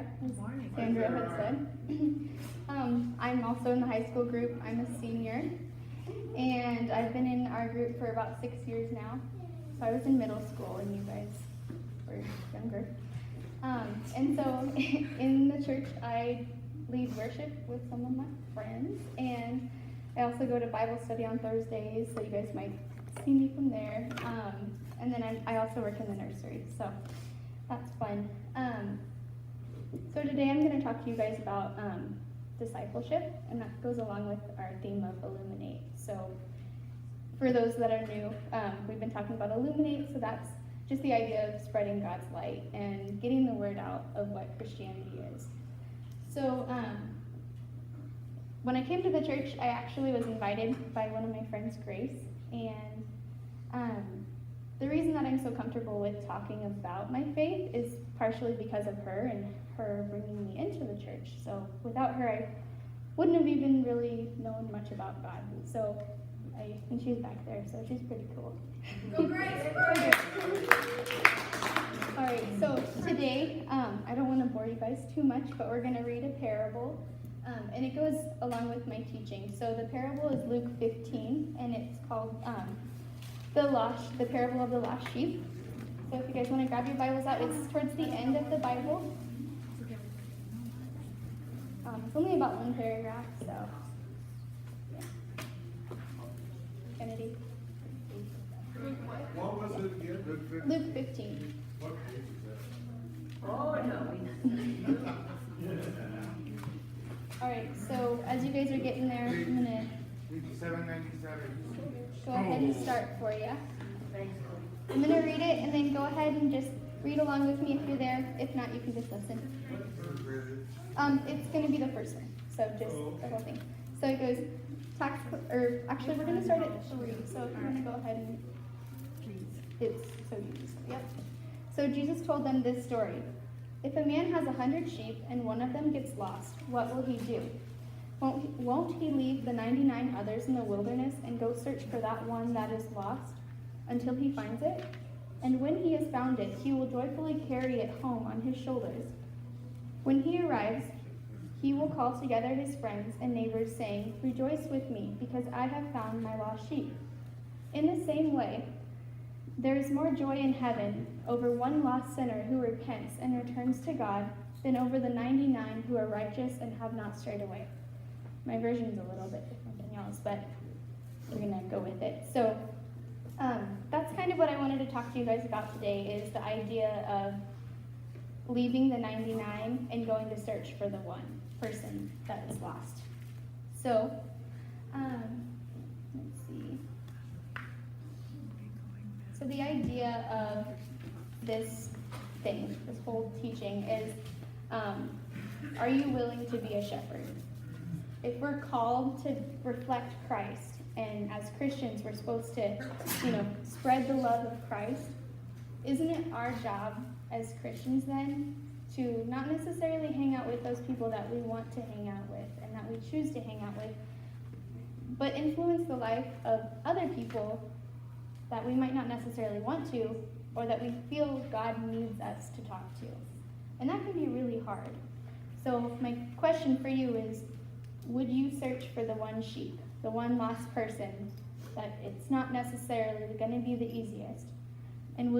Sarah, as Sandra had said. I'm also in the high school group. I'm a senior, and I've been in our group for about 6 years now. So I was in middle school, and you guys were younger. And so in the church, I lead worship with some of my friends, and I also go to Bible study on Thursdays, so you guys might see me from there. And then I also work in the nursery, so that's fun. So today I'm going to talk to you guys about discipleship, and that goes along with our theme of Illuminate. So for those that are new, we've been talking about Illuminate, so that's just the idea of spreading God's light and getting the word out of what Christianity is. So when I came to the church, I actually was invited by one of my friends, Grace, and the reason that I'm so comfortable with talking about my faith is partially because of her and her bringing me into the church. So without her, I wouldn't have even really known much about God. So and she's back there, so she's pretty cool. Go Grace! All right, so today, I don't want to bore you guys too much, but we're going to read a parable, and it goes along with my teaching. So the parable is Luke 15, and it's called the parable of the lost sheep. So if you guys want to grab your Bibles out, it's towards the end of the Bible. It's only about one paragraph, so yeah. Kennedy. What was it again? Luke 15. What page is that? Oh, no. All right, so as you guys are getting there, I'm going to 8797. go ahead and start for you. I'm going to read it, and then go ahead and just read along with me if you're there. If not, you can just listen. It's going to be the first one, so just the whole thing. So it goes, actually we're going to start at 3, so if you want to go ahead and, So Jesus told them this story. If a man has 100 sheep and one of them gets lost, what will he do? Won't he leave the 99 others in the wilderness and go search for that one that is lost until he finds it? And when he has found it, he will joyfully carry it home on his shoulders. When he arrives, he will call together his friends and neighbors, saying, "Rejoice with me, because I have found my lost sheep." In the same way, there is more joy in heaven over one lost sinner who repents and returns to God than over the 99 who are righteous and have not strayed away. My version is a little bit different than y'all's, but we're going to go with it. So that's kind of what I wanted to talk to you guys about today, is the idea of leaving the 99 and going to search for the one person that is lost. So, let's see. So the idea of this whole teaching is, are you willing to be a shepherd? If we're called to reflect Christ, and as Christians we're supposed to, spread the love of Christ, isn't it our job as Christians then to not necessarily hang out with those people that we want to hang out with and that we choose to hang out with, but influence the life of other people that we might not necessarily want to, or that we feel God needs us to talk to. And that can be really hard. So my question for you is, would you search for the one sheep, the one lost person, that it's not necessarily going to be the easiest? And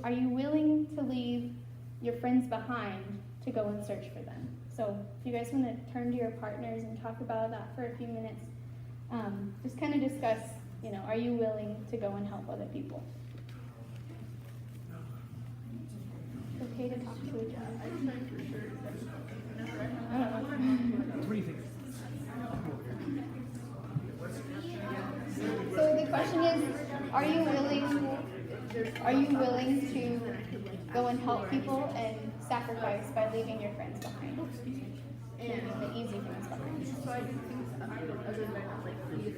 are you willing to leave your friends behind to go and search for them? So if you guys want to turn to your partners and talk about that for a few minutes, just kind of discuss, are you willing to go and help other people? It's okay to talk to each other. I don't know. What do you think? So the question is, are you willing to go and help people and sacrifice by leaving your friends behind? Leaving the easy things behind. So I do things other than like leave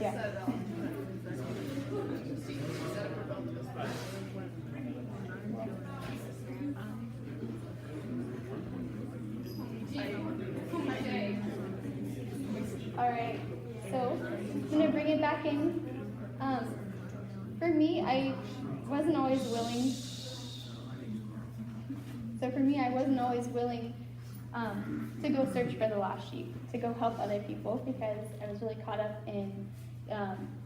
Yeah. All right, so I'm gonna bring it back in. For me, I wasn't always willing. So for me, I wasn't always willing to go search for the lost sheep, to go help other people, because I was really caught up in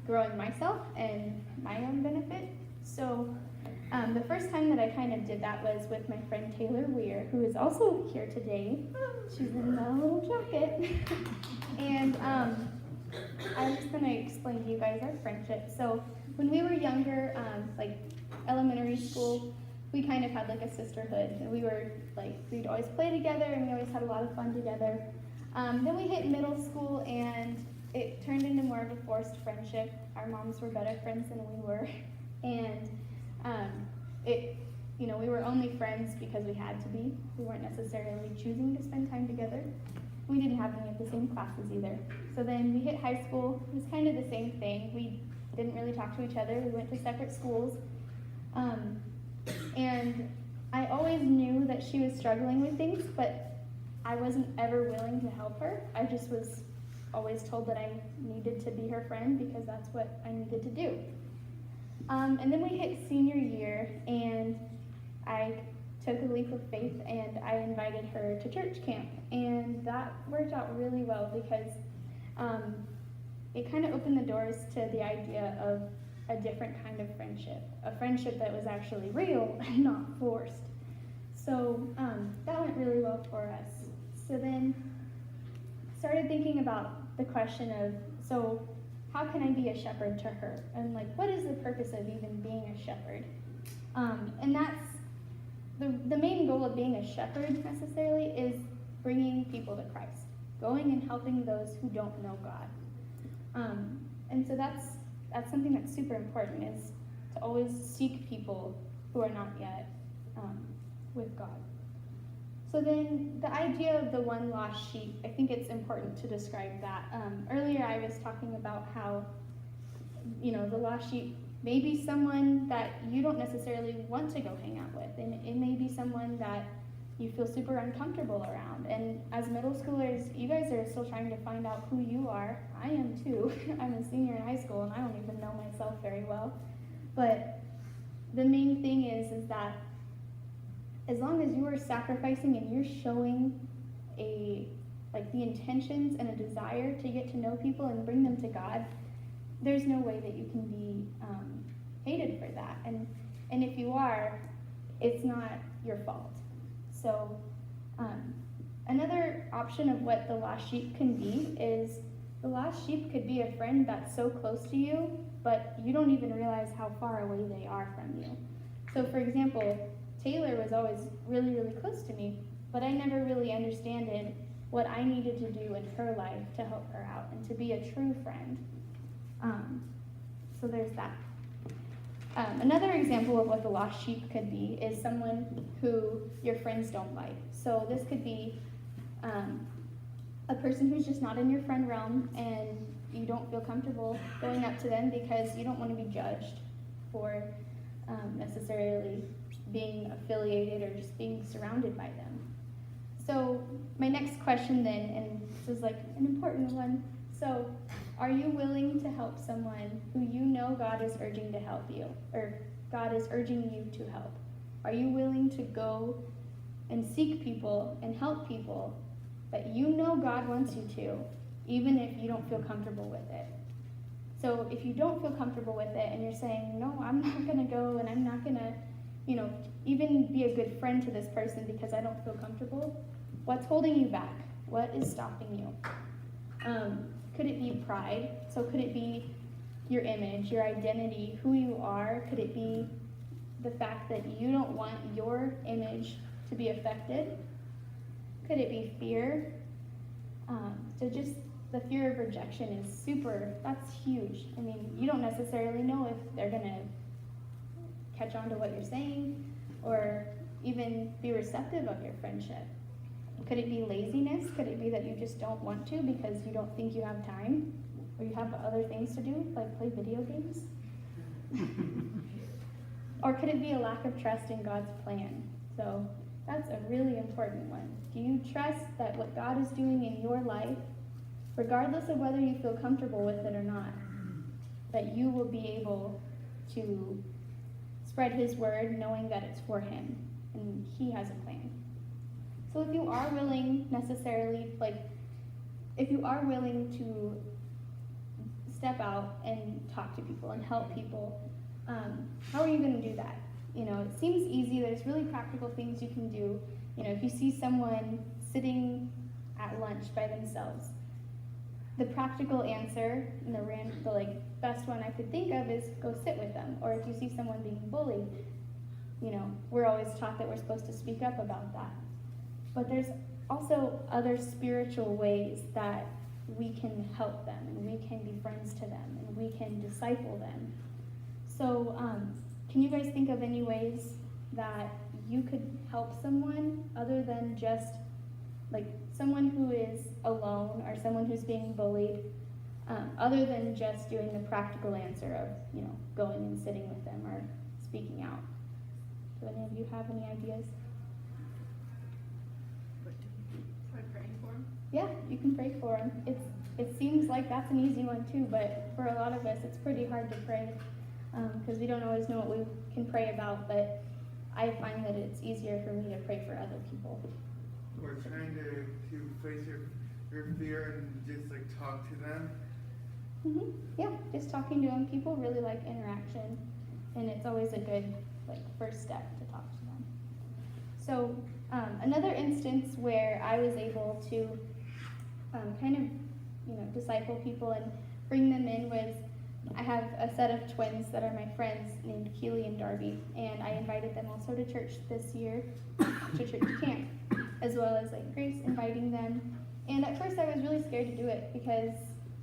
growing myself and my own benefit. So the first time that I kind of did that was with my friend Taylor Weir, who is also here today. She's in the little jacket. And I'm just going to explain to you guys our friendship. So when we were younger, like elementary school, we kind of had like a sisterhood. And we were like, we'd always play together and we always had a lot of fun together. Then we hit middle school and it turned into more of a forced friendship. Our moms were better friends than we were. And we were only friends because we had to be. We weren't necessarily choosing to spend time together. We didn't have any of the same classes either. So then we hit high school. It was kind of the same thing. We didn't really talk to each other. We went to separate schools. And I always knew that she was struggling with things, but I wasn't ever willing to help her. I just was always told that I needed to be her friend because that's what I needed to do. And then we hit senior year, and I took a leap of faith and I invited her to church camp. And that worked out really well because it kind of opened the doors to the idea of a different kind of friendship, a friendship that was actually real and not forced. So that went really well for us. So then started thinking about the question of, so how can I be a shepherd to her? And like, what is the purpose of even being a shepherd? And that's the main goal of being a shepherd necessarily is bringing people to Christ, going and helping those who don't know God. And so that's something that's super important, is to always seek people who are not yet with God. So then the idea of the one lost sheep, I think it's important to describe that. Earlier I was talking about how, the lost sheep may be someone that you don't necessarily want to go hang out with, and it may be someone that you feel super uncomfortable around. And as middle schoolers, you guys are still trying to find out who you are. I am too. I'm a senior in high school and I don't even know myself very well. But the main thing is that as long as you are sacrificing and you're showing the intentions and a desire to get to know people and bring them to God, there's no way that you can be hated for that. And if you are, it's not your fault. So another option of what the lost sheep can be is the lost sheep could be a friend that's so close to you, but you don't even realize how far away they are from you. So for example, Taylor was always really, really close to me, but I never really understood what I needed to do in her life to help her out and to be a true friend. So there's that. Another example of what the lost sheep could be is someone who your friends don't like. So this could be a person who's just not in your friend realm and you don't feel comfortable going up to them because you don't want to be judged for necessarily being affiliated or just being surrounded by them. So my next question then, and this is like an important one, so are you willing to help someone who you know God is urging to help you, or God is urging you to help? Are you willing to go and seek people and help people that you know God wants you to, even if you don't feel comfortable with it? So if you don't feel comfortable with it and you're saying, no, I'm not going to go and I'm not going to, even be a good friend to this person because I don't feel comfortable, what's holding you back? What is stopping you? Could it be pride? So could it be your image, your identity, who you are? Could it be the fact that you don't want your image to be affected? Could it be fear? So just the fear of rejection is that's huge. I mean, you don't necessarily know if they're going to catch on to what you're saying or even be receptive of your friendship. Could it be laziness? Could it be that you just don't want to because you don't think you have time or you have other things to do, like play video games? Or could it be a lack of trust in God's plan? So that's a really important one. Do you trust that what God is doing in your life regardless of whether you feel comfortable with it or not, that you will be able to spread his word knowing that it's for him and he has a plan. So if you are willing necessarily, if you are willing to step out and talk to people and help people, how are you going to do that? It seems easy. There's really practical things you can do. If you see someone sitting at lunch by themselves, the practical answer and the best one I could think of is go sit with them. Or if you see someone being bullied, we're always taught that we're supposed to speak up about that. But there's also other spiritual ways that we can help them and we can be friends to them and we can disciple them. So can you guys think of any ways that you could help someone other than just someone who is alone or someone who's being bullied, other than just doing the practical answer of going and sitting with them or speaking out? Do any of you have any ideas? Try praying for him. Yeah, you can pray for them. It seems like that's an easy one too, but for a lot of us it's pretty hard to pray because we don't always know what we can pray about, but I find that it's easier for me to pray for other people. Or trying to face your fear and just talk to them. Yeah, just talking to them. People really like interaction, and it's always a good first step to talk to them. So another instance where I was able to disciple people and bring them in was I have a set of twins that are my friends named Keely and Darby, and I invited them also to church this year, to church camp, as well as Grace inviting them. And at first I was really scared to do it because,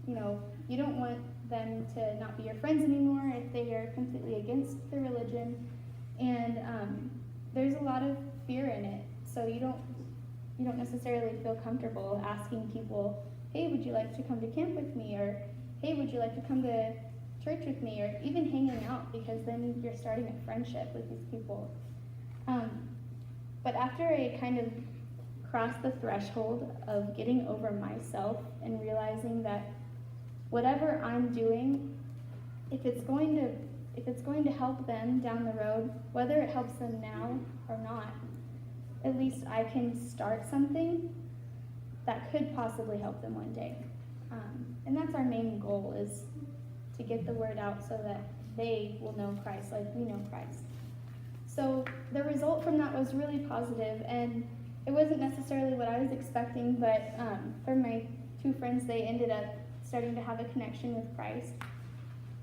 you don't want them to not be your friends anymore if they are completely against the religion. And there's a lot of fear in it, so you don't necessarily feel comfortable asking people, hey, would you like to come to camp with me? Or, hey, would you like to come to church with me? Or even hanging out, because then you're starting a friendship with these people. But after I kind of crossed the threshold of getting over myself and realizing that whatever I'm doing, if it's going to help them down the road, whether it helps them now or not, at least I can start something that could possibly help them one day. And that's our main goal, is to get the word out so that they will know Christ like we know Christ. So the result from that was really positive, and it wasn't necessarily what I was expecting, but for my two friends, they ended up starting to have a connection with Christ.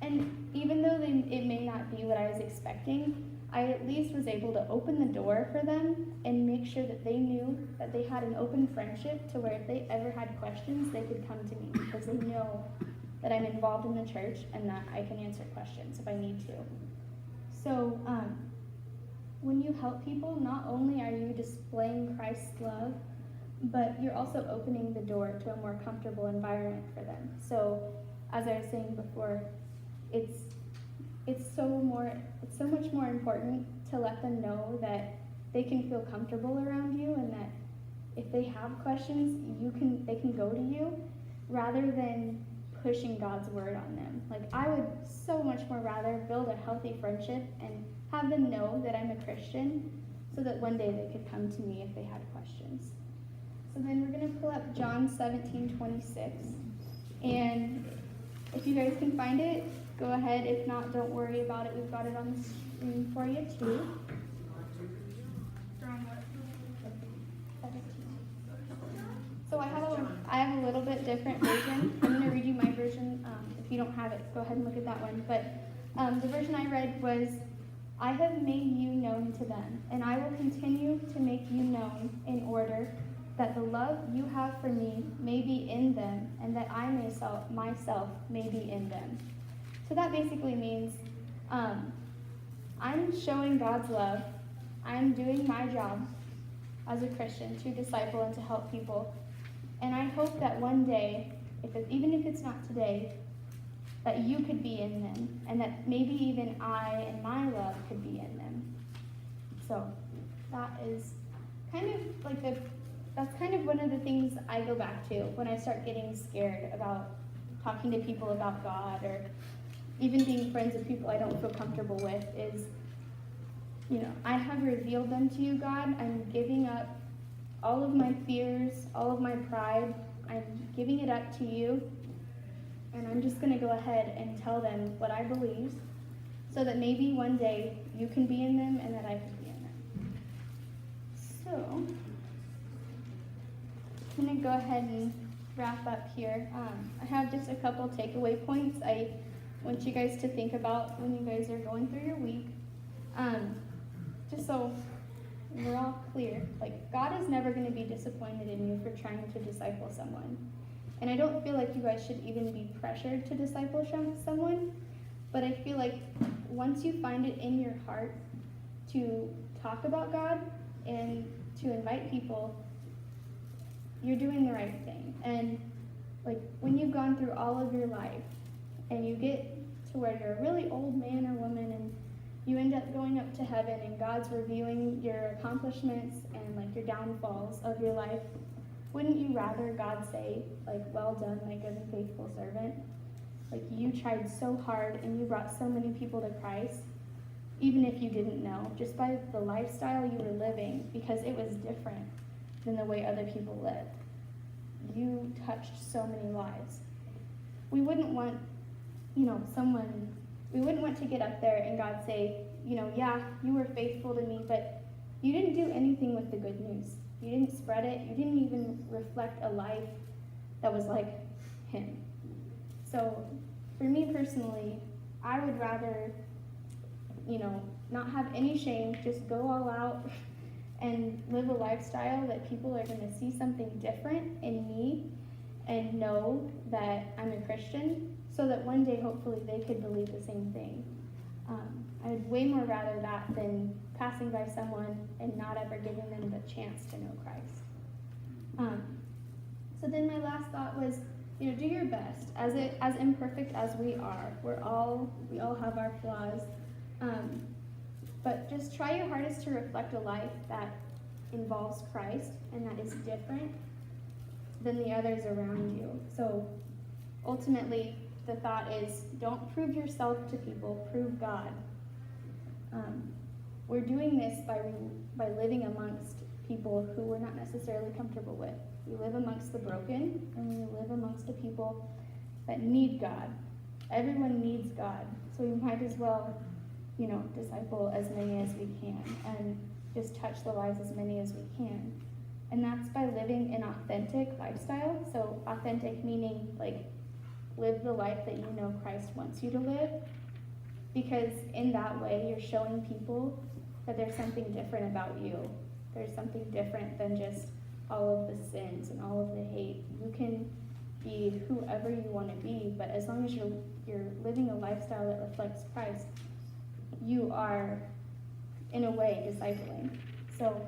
And even though it may not be what I was expecting, I at least was able to open the door for them and make sure that they knew that they had an open friendship to where if they ever had questions, they could come to me because they know that I'm involved in the church and that I can answer questions if I need to. So when you help people, not only are you displaying Christ's love, but you're also opening the door to a more comfortable environment for them. So as I was saying before, it's so much more important to let them know that they can feel comfortable around you, and that if they have questions, they can go to you, rather than pushing God's word on them. I would so much more rather build a healthy friendship and have them know that I'm a Christian, so that one day they could come to me if they had questions. So then we're going to pull up John 17:26, and if you guys can find it, go ahead. If not, don't worry about it. We've got it on the screen for you too. So I have a little bit different version. I'm going to read you my version. If you don't have it, go ahead and look at that one. But the version I read was, I have made you known to them, and I will continue to make you known in order that the love you have for me may be in them, and that I myself may be in them. So that basically means I'm showing God's love. I'm doing my job as a Christian to disciple and to help people. And I hope that one day, even if it's not today, that you could be in them, and that maybe even I and my love could be in them. So that is kind of the that's kind of one of the things I go back to when I start getting scared about talking to people about God, or even being friends with people I don't feel comfortable with, is, I have revealed them to you, God. I'm giving up all of my fears, all of my pride. I'm giving it up to you, and I'm just going to go ahead and tell them what I believe, so that maybe one day you can be in them and that I can be in them. So, I'm going to go ahead and wrap up here. I have just a couple takeaway points I want you guys to think about when you guys are going through your week. Just so we're all clear, God is never going to be disappointed in you for trying to disciple someone. And I don't feel like you guys should even be pressured to disciple someone, but I feel like once you find it in your heart to talk about God and to invite people, you're doing the right thing. And when you've gone through all of your life and you get to where you're a really old man or woman and you end up going up to heaven and God's reviewing your accomplishments and your downfalls of your life, wouldn't you rather God say, well done, my good and faithful servant? You tried so hard and you brought so many people to Christ, even if you didn't know, just by the lifestyle you were living, because it was different than the way other people lived. You touched so many lives. We wouldn't want, we wouldn't want to get up there and God say, yeah, you were faithful to me, but you didn't do anything with the good news. You didn't spread it. You didn't even reflect a life that was like him. So for me personally, I would rather, not have any shame, just go all out and live a lifestyle that people are going to see something different in me and know that I'm a Christian, so that one day hopefully they could believe the same thing. I'd way more rather that than passing by someone and not ever giving them the chance to know Christ. So then my last thought was, do your best. As imperfect as we are, we all have our flaws. But just try your hardest to reflect a life that involves Christ and that is different than the others around you. So ultimately, the thought is, don't prove yourself to people, prove God. We're doing this by living amongst people who we're not necessarily comfortable with. We live amongst the broken, and we live amongst the people that need God. Everyone needs God, so we might as well, disciple as many as we can and just touch the lives as many as we can. And that's by living an authentic lifestyle. So authentic meaning live the life that Christ wants you to live, because in that way you're showing people that there's something different about you. There's something different than just all of the sins and all of the hate. You can be whoever you want to be, but as long as you're living a lifestyle that reflects Christ, you are in a way discipling. So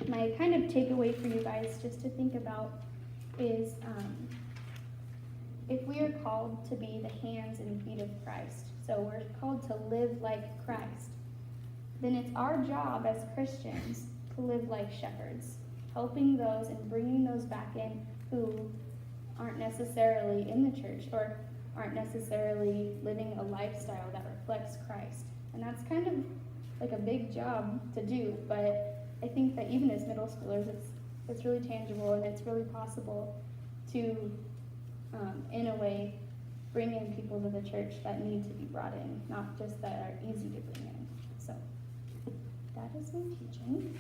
my kind of takeaway for you guys just to think about is, if we are called to be the hands and feet of Christ, so we're called to live like Christ, then it's our job as Christians to live like shepherds, helping those and bringing those back in who aren't necessarily in the church or aren't necessarily living a lifestyle that reflects Christ. And that's kind of a big job to do, but I think that even as middle schoolers, it's really tangible and it's really possible to, in a way, bring in people to the church that need to be brought in, not just that are easy to bring in. So that is my teaching.